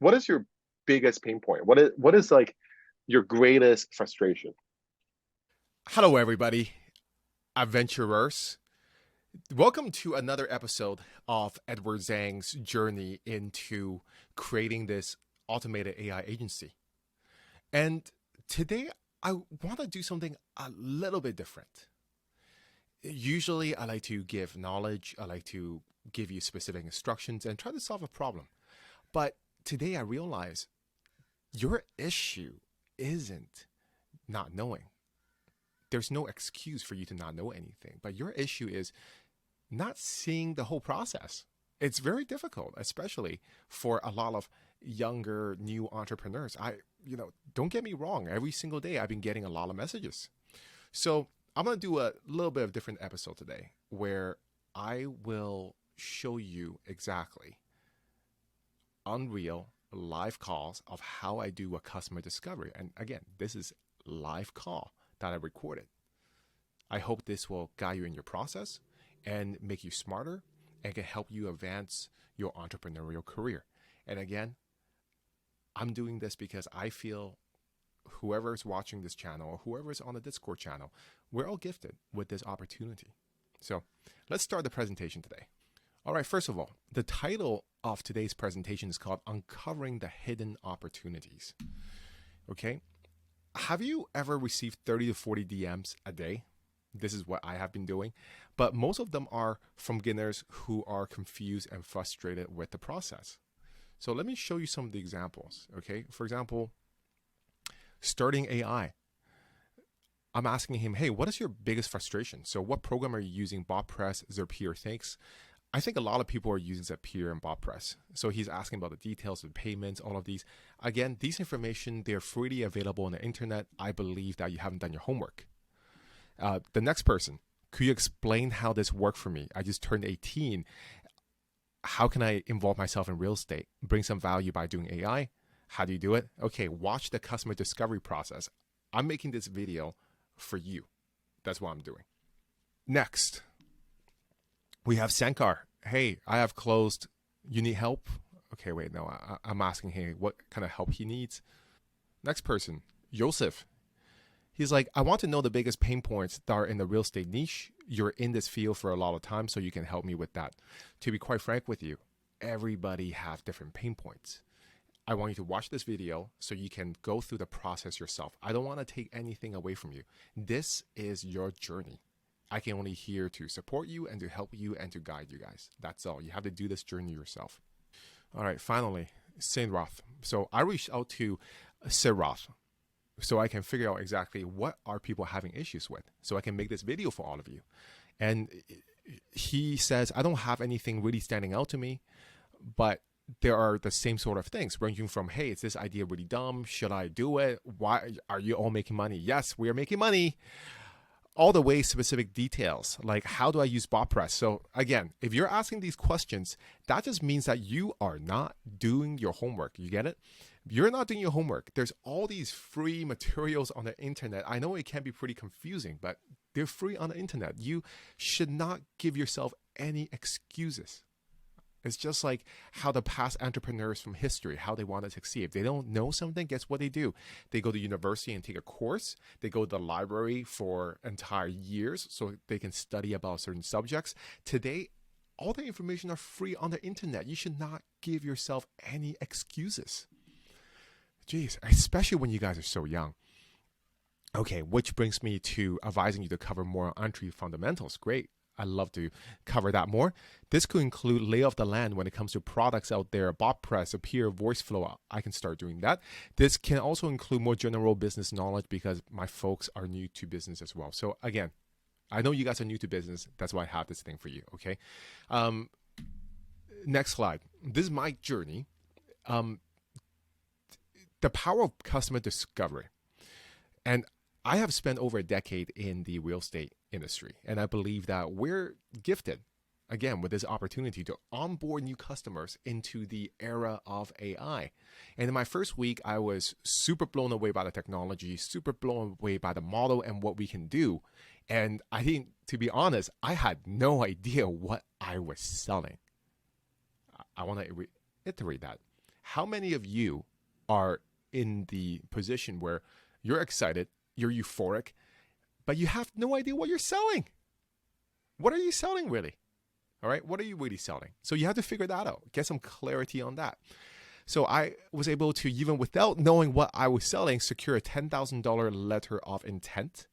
what is your biggest pain point? What is like your greatest frustration? Hello, everybody, adventurers. Welcome to another episode of Edward Zhang's journey into creating this automated AI agency. And today, I want to do something a little bit different. Usually, I like to give knowledge, I like to give you specific instructions and try to solve a problem. But today, I realize your issue isn't not knowing. There's no excuse for you to not know anything, but your issue is not seeing the whole process. It's very difficult, especially for a lot of younger new entrepreneurs. Don't get me wrong, every single day I've been getting a lot of messages. So I'm going to do a little bit of different episode today where I will show you exactly unreal live calls of how I do a customer discovery. And again, this is live call that I recorded. I hope this will guide you in your process and make you smarter and can help you advance your entrepreneurial career. And again, I'm doing this because I feel whoever's watching this channel or whoever's on the Discord channel, we're all gifted with this opportunity. So let's start the presentation today. All right, first of all, the title of today's presentation is called Uncovering the Hidden Opportunities. Okay. Have you ever received 30 to 40 DMs a day? This is what I have been doing, but most of them are from beginners who are confused and frustrated with the process. So let me show you some of the examples. Okay. For example, starting AI. I'm asking him, hey, what is your biggest frustration? So what program are you using? BotPress, Zapier? Thanks. I think a lot of people are using Zapier and BotPress. So he's asking about the details of payments, all of these. Again, these information, they're freely available on the internet. I believe that you haven't done your homework. The next person, could you explain how this worked for me? I just turned 18. How can I involve myself in real estate? Bring some value by doing AI? How do you do it? Okay, watch the customer discovery process. I'm making this video for you. That's what I'm doing. Next, we have Sankar. Hey, I have closed. You need help? Okay, wait, no, I'm asking him what kind of help he needs. Next person, Joseph. He's like, I want to know the biggest pain points that are in the real estate niche. You're in this field for a lot of time, so you can help me with that. To be quite frank with you, everybody have different pain points. I want you to watch this video so you can go through the process yourself. I don't want to take anything away from you. This is your journey. I can only here to support you and to help you and to guide you guys. That's all. You have to do this journey yourself. All right, finally, Roth. So I reached out to Roth so I can figure out exactly what are people having issues with so I can make this video for all of you. And he says, I don't have anything really standing out to me, but there are the same sort of things ranging from, hey, is this idea really dumb? Should I do it? Why are you all making money? Yes, we are making money. All the way specific details, like how do I use BotPress? So again, if you're asking these questions, that just means that you are not doing your homework. You get it? You're not doing your homework. There's all these free materials on the internet. I know it can be pretty confusing, but they're free on the internet. You should not give yourself any excuses. It's just like how the past entrepreneurs from history, how they want to succeed. If they don't know something, guess what they do? They go to university and take a course. They go to the library for entire years so they can study about certain subjects. Today, all the information are free on the internet. You should not give yourself any excuses. Jeez, especially when you guys are so young. Okay, which brings me to advising you to cover more on entry fundamentals. Great. I'd love to cover that more. This could include lay of the land when it comes to products out there, BotPress, Zapier, VoiceFlow. I can start doing that. This can also include more general business knowledge because my folks are new to business as well. So again, I know you guys are new to business. That's why I have this thing for you, okay? Next slide. This is my journey. The power of customer discovery. And I have spent over a decade in the real estate industry, and I believe that we're gifted, again, with this opportunity to onboard new customers into the era of AI. And in my first week, I was super blown away by the technology, super blown away by the model and what we can do. And I think, to be honest, I had no idea what I was selling. I want to reiterate that. How many of you are in the position where you're excited, you're euphoric, but you have no idea what you're selling? What are you selling really? All right, what are you really selling? So you have to figure that out, get some clarity on that. So I was able to, even without knowing what I was selling, secure a $10,000 letter of intent,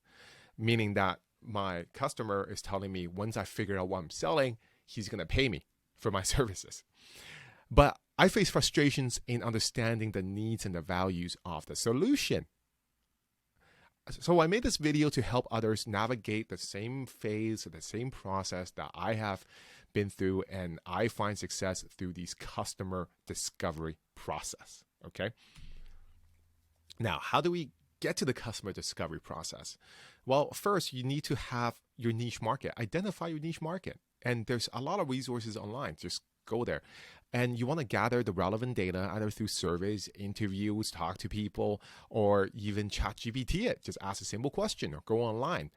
meaning that my customer is telling me once I figure out what I'm selling, he's going to pay me for my services. But I face frustrations in understanding the needs and the values of the solution. So I made this video to help others navigate the same phase, the same process that I have been through, and I find success through these customer discovery process. Okay. Now, how do we get to the customer discovery process? Well, first, you need to have your niche market, identify your niche market. And there's a lot of resources online. Just go there. And you want to gather the relevant data either through surveys, interviews, talk to people, or even ChatGPT it. Just ask a simple question or go online.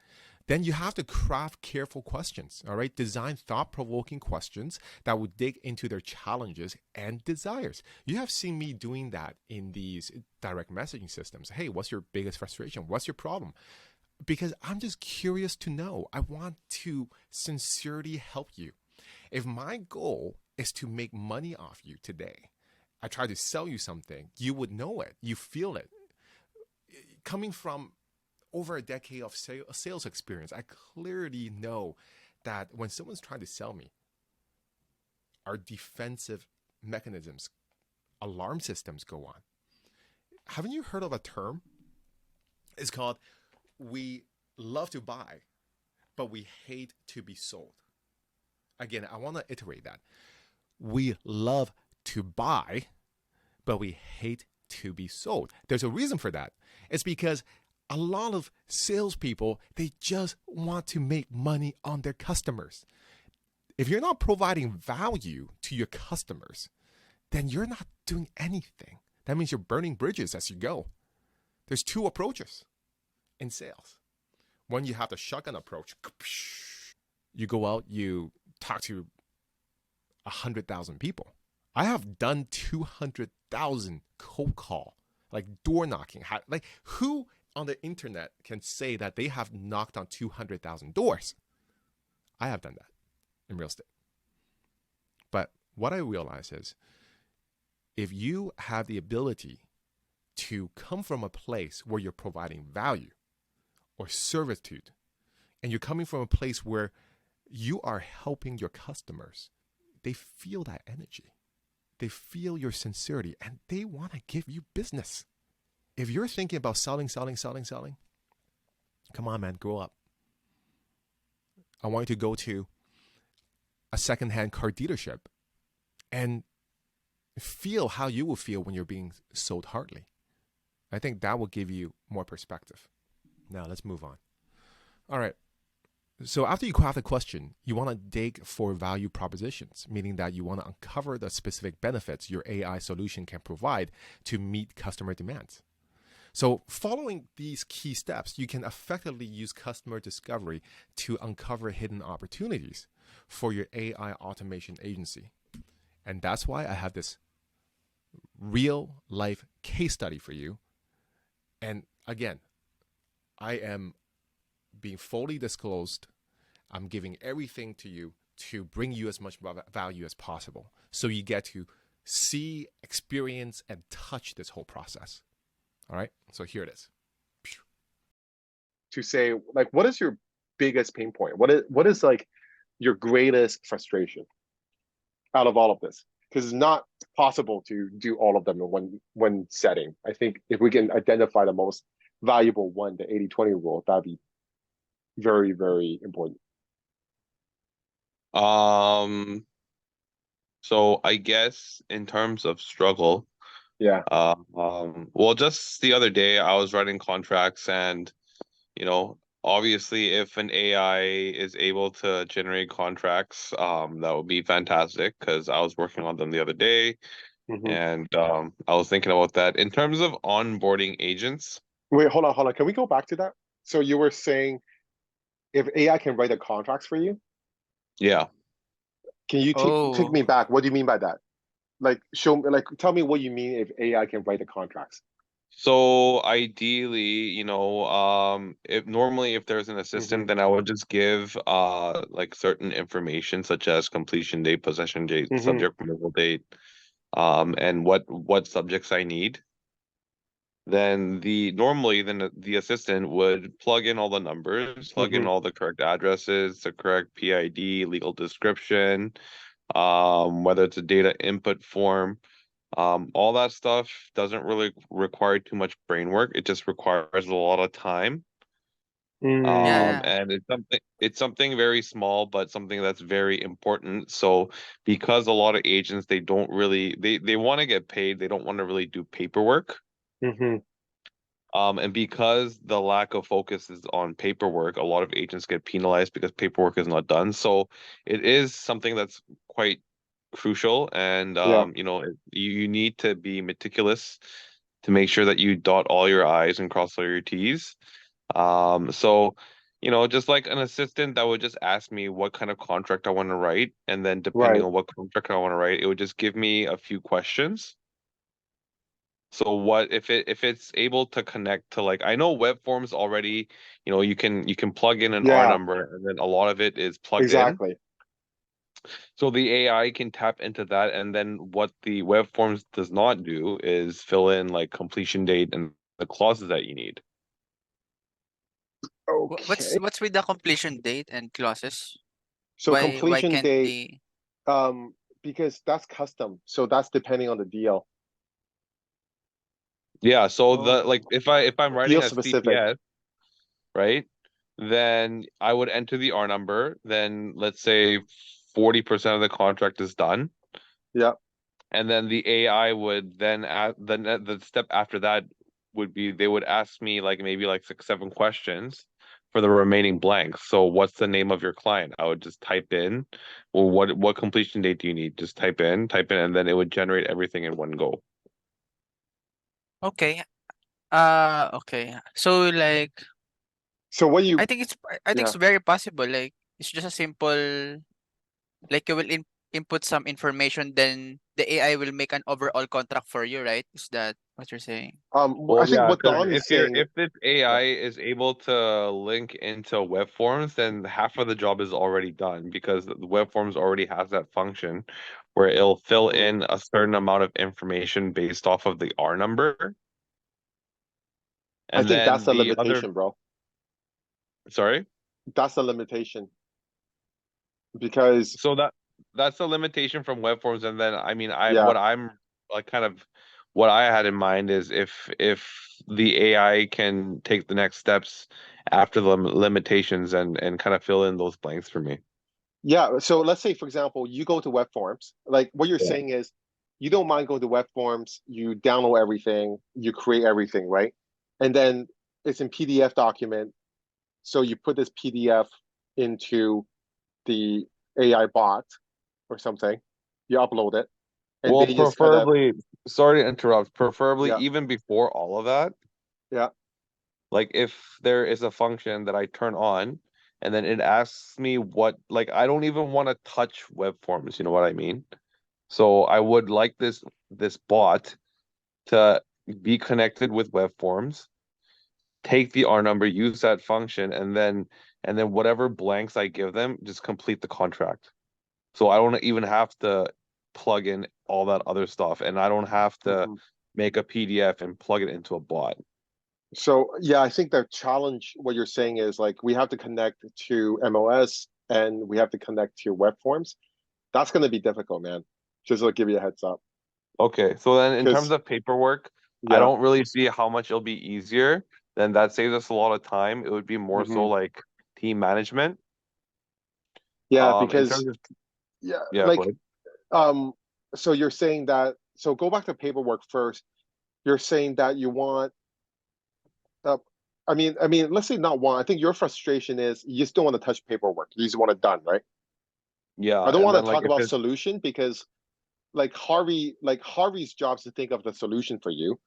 Then you have to craft careful questions, all right? Design thought-provoking questions that will dig into their challenges and desires. You have seen me doing that in these direct messaging systems. Hey, what's your biggest frustration? What's your problem? Because I'm just curious to know. I want to sincerely help you. If my goal is to make money off you today, I try to sell you something, you would know it. You feel it. Coming from over a decade of sales experience, I clearly know that when someone's trying to sell me, our defensive mechanisms, alarm systems go on. Haven't you heard of a term? It's called, we love to buy, but we hate to be sold. Again, I want to iterate that. We love to buy, but we hate to be sold. There's a reason for that. It's because a lot of salespeople, they just want to make money on their customers. If you're not providing value to your customers, then you're not doing anything. That means you're burning bridges as you go. There's two approaches in sales. One, you have the shotgun approach. You go out, you talk to 100,000 people. I have done 200,000 cold call, like door knocking. Like, who on the internet can say that they have knocked on 200,000 doors? I have done that in real estate. But what I realize is, if you have the ability to come from a place where you're providing value or servitude, and you're coming from a place where you are helping your customers, they feel that energy. They feel your sincerity, and they want to give you business. If you're thinking about selling, come on, man, grow up. I want you to go to a secondhand car dealership and feel how you will feel when you're being sold hardly. I think that will give you more perspective. Now, let's move on. All right. So after you craft a question, you want to dig for value propositions, meaning that you want to uncover the specific benefits your AI solution can provide to meet customer demands. So following these key steps, you can effectively use customer discovery to uncover hidden opportunities for your AI automation agency. And that's why I have this real life case study for you. And again, I am being fully disclosed. I'm giving everything to you to bring you as much value as possible, so you get to see, experience, and touch this whole process. All right, so here it is. To say, like, what is your biggest pain point? What is like your greatest frustration out of all of this? Because it's not possible to do all of them in one setting. I think if we can identify the most valuable one, the 80-20 rule, that'd be very, very important. So I guess in terms of struggle, Yeah. well, just the other day I was writing contracts, and obviously if an AI is able to generate contracts, that would be fantastic, because I was working on them the other day, Mm-hmm. and I was thinking about that in terms of onboarding agents. Wait, hold on. Can we go back to that? So you were saying if AI can write the contracts for you, Yeah. can you take Oh, me back? What do you mean by that? Like show me, like tell me what you mean if AI can write the contracts. So ideally, if normally if there's an Hmm. assistant, then I would just give like certain information such as completion date, possession date, Hmm. subject removal date, and what subjects I need. Then the assistant would plug in all the numbers, plug in Hmm. all the correct addresses, the correct PID, legal description, whether it's a data input form. All that stuff doesn't really require too much brain work. It just requires a lot of time. Yeah, Mm. yeah. And it's something very small, but something that's very important. So because a lot of agents they don't really they want to get paid, they don't want to really do paperwork. Hmm. And because the lack of focus is on paperwork, a lot of agents get penalized because paperwork is not done. So it is something that's quite crucial, and Yeah. you need to be meticulous to make sure that you dot all your I's and cross all your T's. So just like an assistant that would just ask me what kind of contract I want to write, and then depending Right. on what contract I want to write, it would just give me a few questions. So what if it's able to connect to, like, I know web forms already, you can plug in an R Yeah. number and then a lot of it is plugged in. Exactly. So the AI can tap into that, and then what the web forms does not do is fill in like completion date and the clauses that you need. Okay. What's with the completion date and clauses? So Why completion can't date, they? because that's custom. So that's depending on the deal. Yeah, so the like Oh, if I'm writing deal a specific. CPS, right? Then I would enter the R number, then let's say 40% of the contract is done. Yeah. And then the AI would then add the step after that would be they would ask me like maybe like 6, 7 questions for the remaining blanks. So what's the name of your client? I would just type in, well, what completion date do you need? Just type in, and then it would generate everything in one go. Okay. Okay. So like, So what you, I think yeah. it's very possible. Like, it's just a simple, like you will input some information, then the AI will make an overall contract for you, right? Is that what you're saying? I Well, think yeah, what because Don is saying, if this yeah. AI is able to link into web forms, then half of the job is already done because the web forms already has that function where it'll fill Mm. in a certain amount of information based off of the R number. I And think that's then the the other, limitation, bro. sorry. That's the limitation because, So that's the limitation from web forms. And then I mean, I yeah, what I'm like kind of what I had in mind is if the AI can take the next steps after the limitations and kind of fill in those blanks for me. yeah. So let's say, for example, you go to web forms. Like what you're Yeah. saying is, you don't mind going to web forms. You download everything, you create everything, right? And then it's in PDF document. So you put this PDF into the AI bot or something. You upload it, and Well, they just kind of, preferably, sorry to interrupt, preferably yeah, even before all of that, yeah, like if there is a function that I turn on and then it asks me what, like I don't even want to touch web forms, you know what I mean? So I would like this bot to be connected with web forms, take the R number, use that function, and then whatever blanks I give them, just complete the contract. So I don't even have to plug in all that other stuff, and I don't have to mhm. make a PDF and plug it into a bot. So yeah, I think the challenge, what you're saying is like we have to connect to MOS and we have to connect to web forms. That's going to be difficult, man. Just to give you a heads up, Okay, so then in terms because of paperwork, I yeah, don't really see how much it'll be easier. Then that saves us a lot of time. It would be more so hmm, like team management. yeah, In because terms of, yeah, yeah, go like ahead. um, so you're saying that. So go back to paperwork first. You're saying that you want. Uh, I mean, let's say not want. I think your frustration is you just don't want to touch paperwork. You just want it done, right? Yeah, I don't and want then to like talk if about it's solution because like Harvey's job is to think of the solution for you,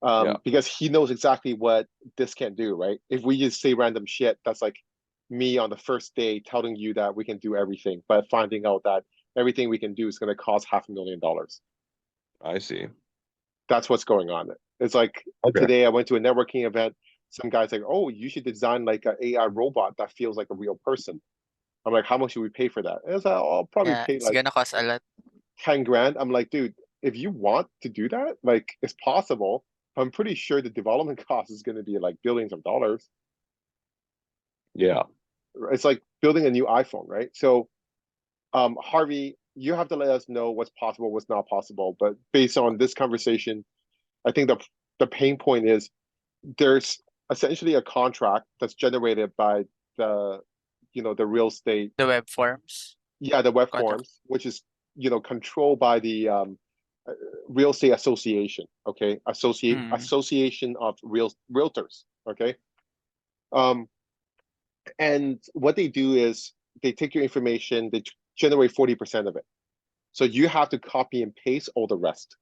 yeah. because he knows exactly what this can do, right? If we just say random shit, that's like me on the first day telling you that we can do everything, but finding out that everything we can do is going to cost $500,000. I see. That's what's going on. It's like Okay. today I went to a networking event. Some guy's like, "Oh, you should design like an AI robot that feels like a real person." I'm like, "How much should we pay for that?" And it's like, I'll probably Yeah, pay it's like gonna cost a lot. 10 grand. I'm like, dude, if you want to do that, like it's possible. I'm pretty sure the development cost is going to be like billions of dollars. Yeah. It's like building a new iPhone, right? So, Harvey, you have to let us know what's possible, what's not possible. But based on this conversation, I think the pain point is there's essentially a contract that's generated by the the real estate, The web forms yeah, the web contract. forms, which is controlled by the uh, real estate association, okay, Mm. association of realtors, okay. um and what they do is they take your information, they generate 40% of it, so you have to copy and paste all the rest.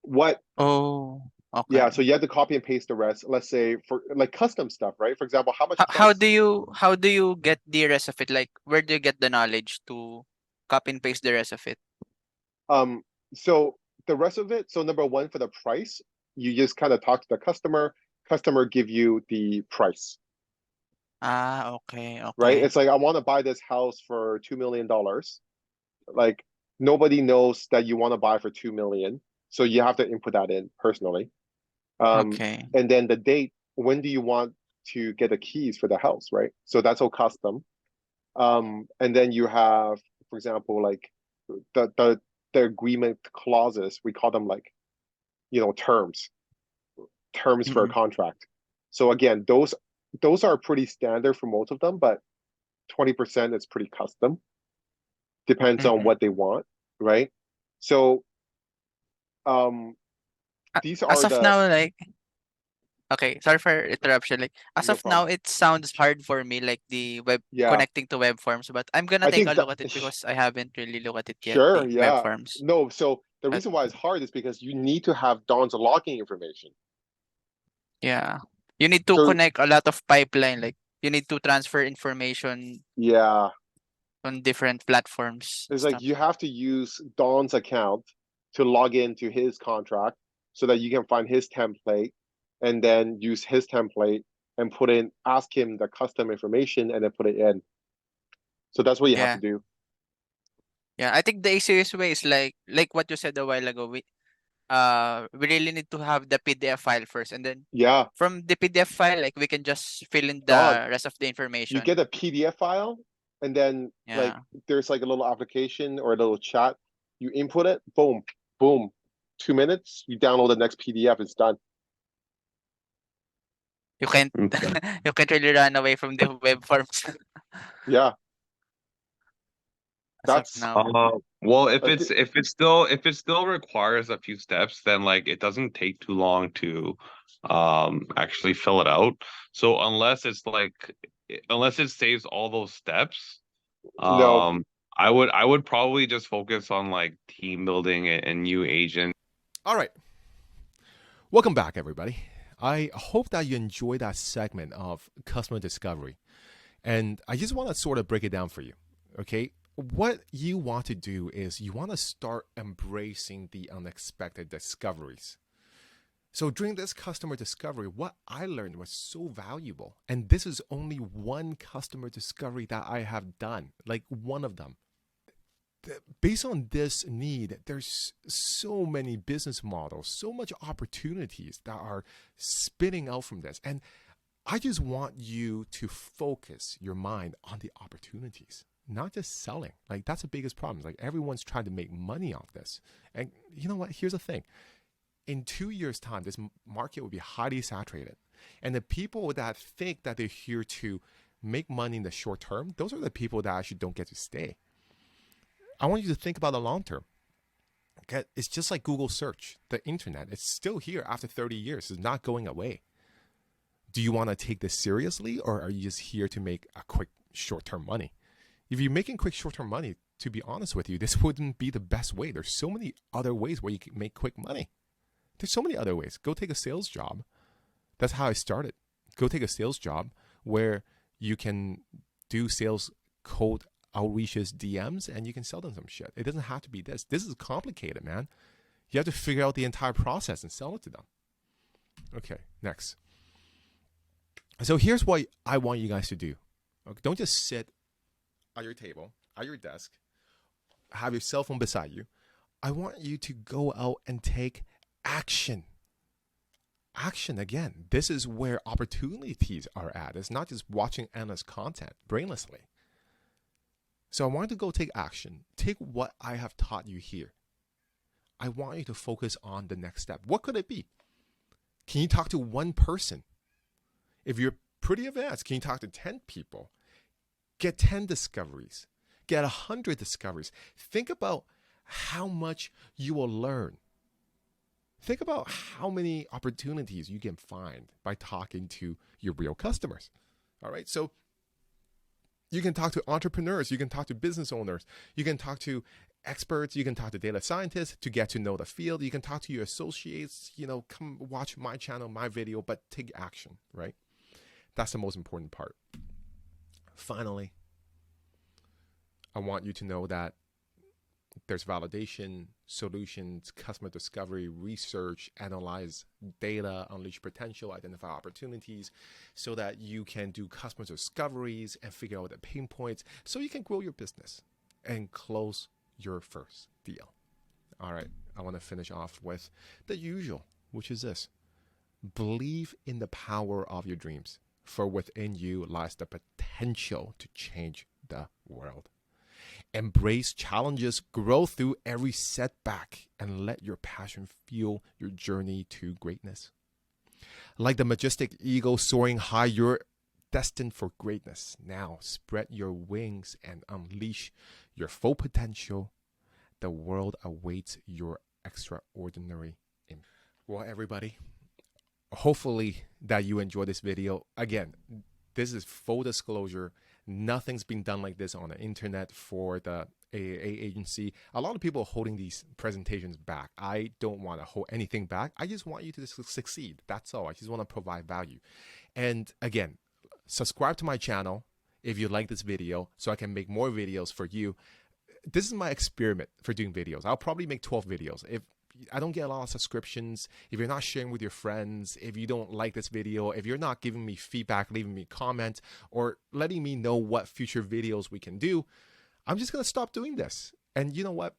What Oh, Yeah, okay. so you have to copy and paste the rest. Let's say for like custom stuff, right? For example, how much price? How do you get the rest of it? Like, where do you get the knowledge to copy and paste the rest of it? Um, so the rest of it, so number one, for the price, you just kind of talk to the customer give you the price, Ah, okay, right? okay. It's like I want to buy this house for $2 million. Like nobody knows that you want to buy for 2 million, so you have to input that in personally. Um, Okay. and then the date, when do you want to get the keys for the house, right? So that's all custom. And then you have, for example, like the the the agreement clauses, we call them like terms for a Mm-mm. contract. So again, those are pretty standard for most of them, but 20% is pretty custom, depends on Mm-mm. what they want, right? So um these As are of the now, like, okay, sorry for interruption. Like, as no of now, problem. it sounds hard for me, like the web Yeah, connecting to web forms, but I'm gonna I take a think that look at it because I haven't really looked at it yet, sure, the web yeah. forms. No, so the Uh, reason why it's hard is because you need to have Don's logging information. yeah. You need to So connect a lot of pipeline, like you need to transfer information yeah, on different platforms it's like stuff. you have to use Don's account to log into his contract so that you can find his template and then use his template and ask him the custom information and then put it in. So that's what you have to Yeah. do. Yeah. I think the easiest way is like what you said a while ago. We really need to have the PDF file first, and then Yeah, from the PDF file, like we can just fill in Don, the rest of the you information. get a PDF file and then like Yeah. there's like a little application or a little chat. You input it, boom, boom. 2 minutes, you download the next PDF, it's done. You can't Okay. you can't really run away from the web forms Yeah, as of that's now. Well, I think if it still requires a few steps, then like it doesn't take too long to actually fill it out. So unless it saves all those steps, no. um I would probably just focus on like team building and new agents. All right. Welcome back, everybody. I hope that you enjoyed that segment of customer discovery. And I just want to sort of break it down for you. Okay. What you want to do is you want to start embracing the unexpected discoveries. So during this customer discovery, what I learned was so valuable. And this is only one customer discovery that I have done, like one of them. Based on this need, there's so many business models, so much opportunities that are spitting out from this. And I just want you to focus your mind on the opportunities, not just selling. Like that's the biggest problem. Like everyone's trying to make money off this. And you know what? Here's the thing. In 2 years' time, this market will be highly saturated. And the people that think that they're here to make money in the short term, those are the people that actually don't get to stay. I want you to think about the long term. Okay? It's just like Google search, the internet. It's still here after 30 years. It's not going away. Do you want to take this seriously, or are you just here to make a quick short-term money? If you're making quick short-term money, to be honest with you, this wouldn't be the best way. There's so many other ways where you can make quick money. There's so many other ways. Go take a sales job. That's how I started. Go take a sales job where you can do sales cold outreaches, DMs, and you can sell them some shit. It doesn't have to be this. This is complicated, man. You have to figure out the entire process and sell it to them. Okay, next. So here's what I want you guys to do. Okay, don't just sit at your table, at your desk, have your cell phone beside you. I want you to go out and take action. Action again. This is where opportunities are at. It's not just watching endless content brainlessly. So I want you to go take action. Take what I have taught you here. I want you to focus on the next step. What could it be? Can you talk to one person? If you're pretty advanced, can you talk to 10 people? Get 10 discoveries. Get 100 discoveries. Think about how much you will learn. Think about how many opportunities you can find by talking to your real customers. All right. So you can talk to entrepreneurs. You can talk to business owners. You can talk to experts. You can talk to data scientists to get to know the field. You can talk to your associates. Come watch my channel, my video, but take action, right? That's the most important part. Finally, I want you to know that there's validation, solutions, customer discovery, research, analyze data, unleash potential, identify opportunities so that you can do customer discoveries and figure out the pain points so you can grow your business and close your first deal. All right, I want to finish off with the usual, which is this. Believe in the power of your dreams, for within you lies the potential to change the world. Embrace challenges, grow through every setback, and let your passion fuel your journey to greatness. Like the majestic eagle soaring high, you're destined for greatness. Now spread your wings and unleash your full potential. The world awaits your extraordinary impact. Well, everybody, hopefully that you enjoy this video. Again, this is full disclosure. Nothing's been done like this on the internet for the AAA agency. A lot of people are holding these presentations back. I don't want to hold anything back. I just want you to succeed. That's all. I just want to provide value. And again, subscribe to my channel if you like this video so I can make more videos for you. This is my experiment for doing videos. I'll probably make 12 videos. If I don't get a lot of subscriptions, if you're not sharing with your friends, if you don't like this video, if you're not giving me feedback, leaving me comments, or letting me know what future videos we can do, I'm just going to stop doing this. And you know what?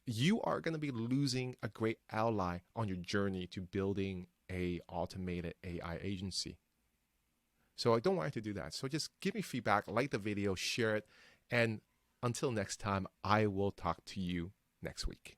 You are going to be losing a great ally on your journey to building a automated AI agency. So I don't want you to do that. So just give me feedback, like the video, share it, and until next time, I will talk to you next week.